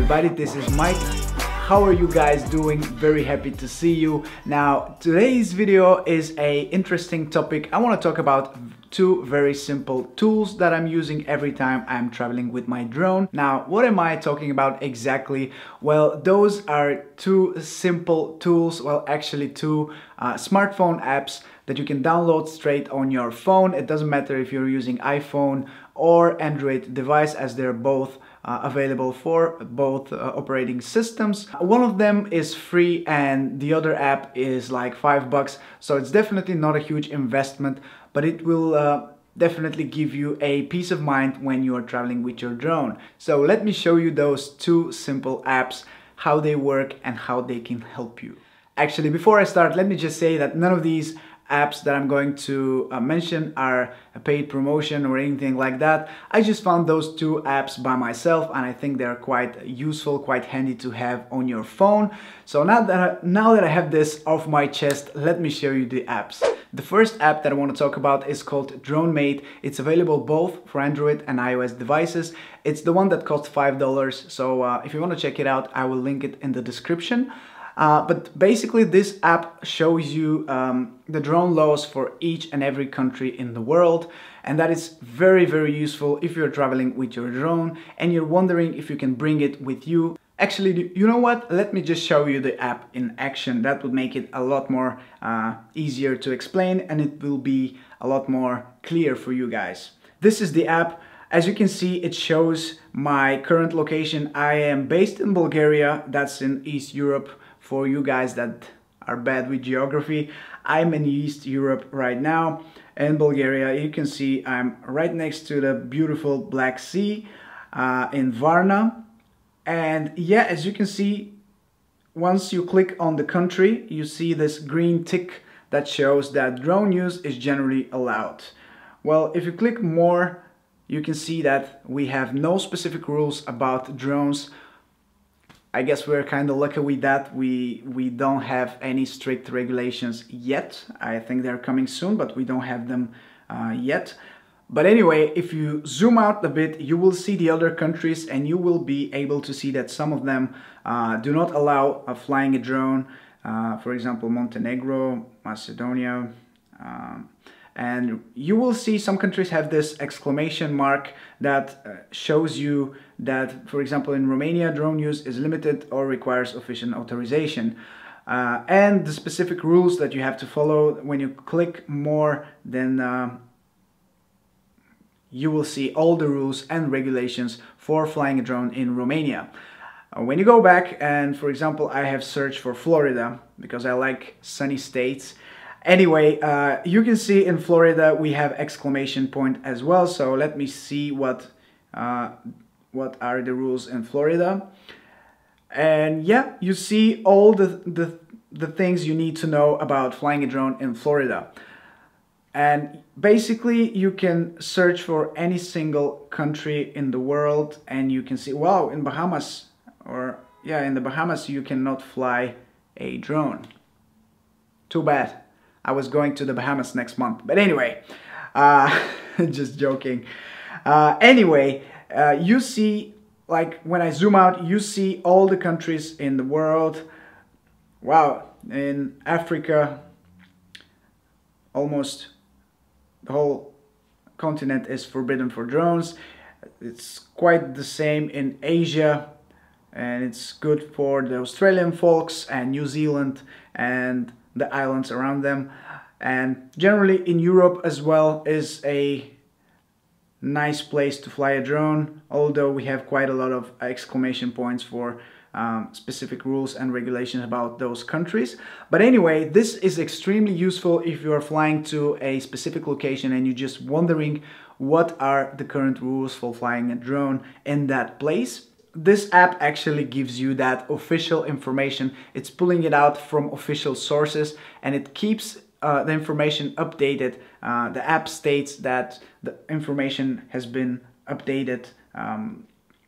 everybody, this is Mike. How are you guys doing? Very happy to see you. Now, today's video is a interesting topic. I want to talk about two very simple tools that I'm using every time I'm traveling with my drone. Now, what am I talking about exactly? Well, those are two simple tools, well, actually two smartphone apps that you can download straight on your phone. It doesn't matter if you're using iPhone or Android device, as they're both available for both operating systems. One of them is free and the other app is like $5, so it's definitely not a huge investment, but it will definitely give you a peace of mind when you are traveling with your drone. So let me show you those two simple apps, how they work and how they can help you. Actually, before I start, let me just say that none of these apps that I'm going to mention are a paid promotion or anything like that. I just found those two apps by myself and I think they're quite useful, quite handy to have on your phone. So now that I have this off my chest, let me show you the apps. The first app that I want to talk about is called DroneMate. It's available both for Android and iOS devices. It's the one that costs $5, so if you want to check it out, I will link it in the description. But basically this app shows you the drone laws for each and every country in the world, and that is very, very useful if you're traveling with your drone and you're wondering if you can bring it with you. Actually, you know what? Let me just show you the app in action. That would make it a lot more easier to explain, and it will be a lot more clear for you guys. This is the app. As you can see, it shows my current location. I am based in Bulgaria, that's in East Europe. For you guys that are bad with geography, I'm in East Europe right now in Bulgaria. You can see I'm right next to the beautiful Black Sea in Varna. And yeah, as you can see, once you click on the country, you see this green tick that shows that drone use is generally allowed. Well, if you click more, you can see that we have no specific rules about drones. I guess we're kind of lucky with that. We don't have any strict regulations yet. I think they're coming soon, but we don't have them yet. But anyway, if you zoom out a bit, you will see the other countries and you will be able to see that some of them do not allow flying a drone. For example, Montenegro, Macedonia, and you will see some countries have this exclamation mark that shows you that, for example, in Romania, drone use is limited or requires official authorization. And the specific rules that you have to follow. When you click more, then you will see all the rules and regulations for flying a drone in Romania. When you go back and, for example, I have searched for Florida because I like sunny states. Anyway, you can see in Florida we have exclamation point as well. So let me see what are the rules in Florida. And yeah, you see all the things you need to know about flying a drone in Florida. And basically you can search for any single country in the world and you can see, wow, in Bahamas, or yeah, in the Bahamas you cannot fly a drone. Too bad. I was going to the Bahamas next month, but anyway, just joking. Anyway, you see, like when I zoom out, you see all the countries in the world. Wow, in Africa, almost the whole continent is forbidden for drones. It's quite the same in Asia, and it's good for the Australian folks and New Zealand and the islands around them. And generally in Europe as well is a nice place to fly a drone, although we have quite a lot of exclamation points for specific rules and regulations about those countries. But anyway, this is extremely useful if you are flying to a specific location and you're just wondering what are the current rules for flying a drone in that place. This app actually gives you that official information. It's pulling it out from official sources and it keeps the information updated. The app states that the information has been updated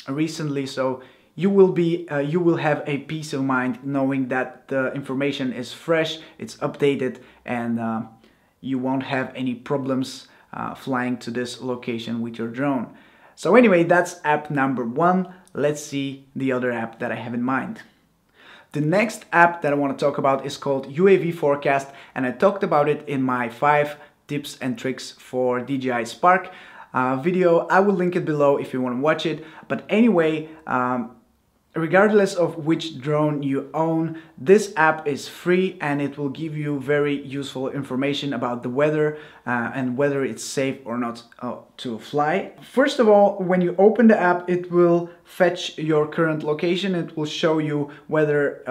recently, so you will have a peace of mind knowing that the information is fresh, it's updated, and you won't have any problems flying to this location with your drone. So anyway, that's app number one. let's see the other app that I have in mind. The next app that I want to talk about is called UAV Forecast, and I talked about it in my 5 tips and tricks for DJI Spark video. I will link it below if you want to watch it. But anyway, regardless of which drone you own, this app is free and it will give you very useful information about the weather and whether it's safe or not to fly. First of all, when you open the app, it will fetch your current location. It will show you whether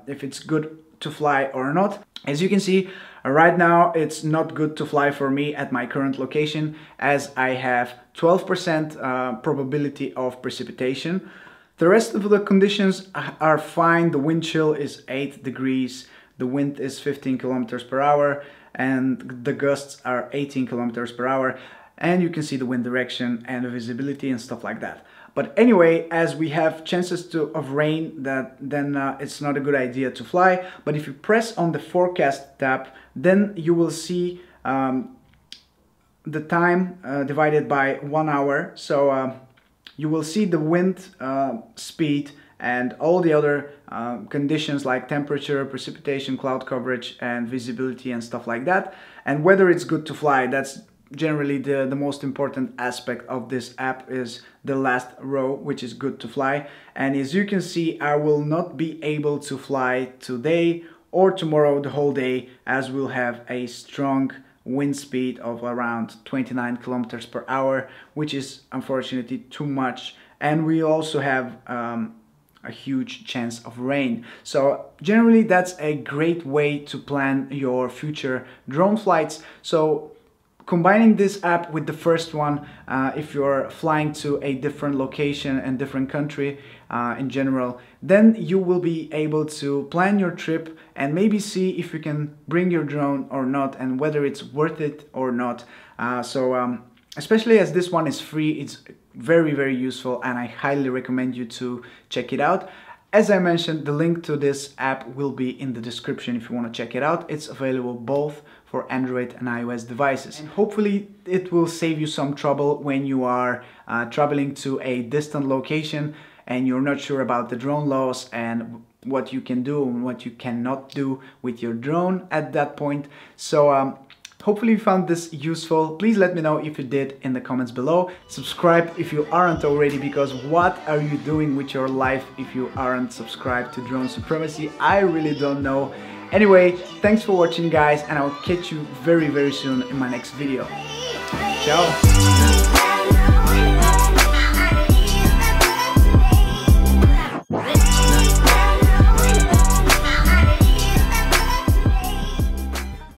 if it's good to fly or not. As you can see, right now it's not good to fly for me at my current location, as I have 12% probability of precipitation. The rest of the conditions are fine. The wind chill is 8 degrees, the wind is 15 kilometers per hour, and the gusts are 18 kilometers per hour. And you can see the wind direction and the visibility and stuff like that. But anyway, as we have chances of rain, then it's not a good idea to fly. But if you press on the forecast tab, then you will see the time divided by 1 hour. So you will see the wind speed and all the other conditions like temperature, precipitation, cloud coverage, and visibility and stuff like that. And whether it's good to fly, that's generally the most important aspect of this app, is the last row, which is good to fly. And as you can see, I will not be able to fly today or tomorrow the whole day, as we'll have a strong wind speed of around 29 kilometers per hour, which is unfortunately too much. And we also have a huge chance of rain. So generally that's a great way to plan your future drone flights. So combining this app with the first one, if you're flying to a different location and different country in general, then you will be able to plan your trip and maybe see if you can bring your drone or not, and whether it's worth it or not. Especially as this one is free, it's very useful, and I highly recommend you to check it out. As I mentioned, the link to this app will be in the description if you want to check it out. It's available both for Android and iOS devices. And hopefully it will save you some trouble when you are traveling to a distant location and you're not sure about the drone laws and what you can do and what you cannot do with your drone at that point. So hopefully you found this useful. Please let me know if you did in the comments below. Subscribe if you aren't already, because what are you doing with your life if you aren't subscribed to Drone Supremacy? I really don't know. Anyway, thanks for watching guys, and I will catch you very soon in my next video. Ciao!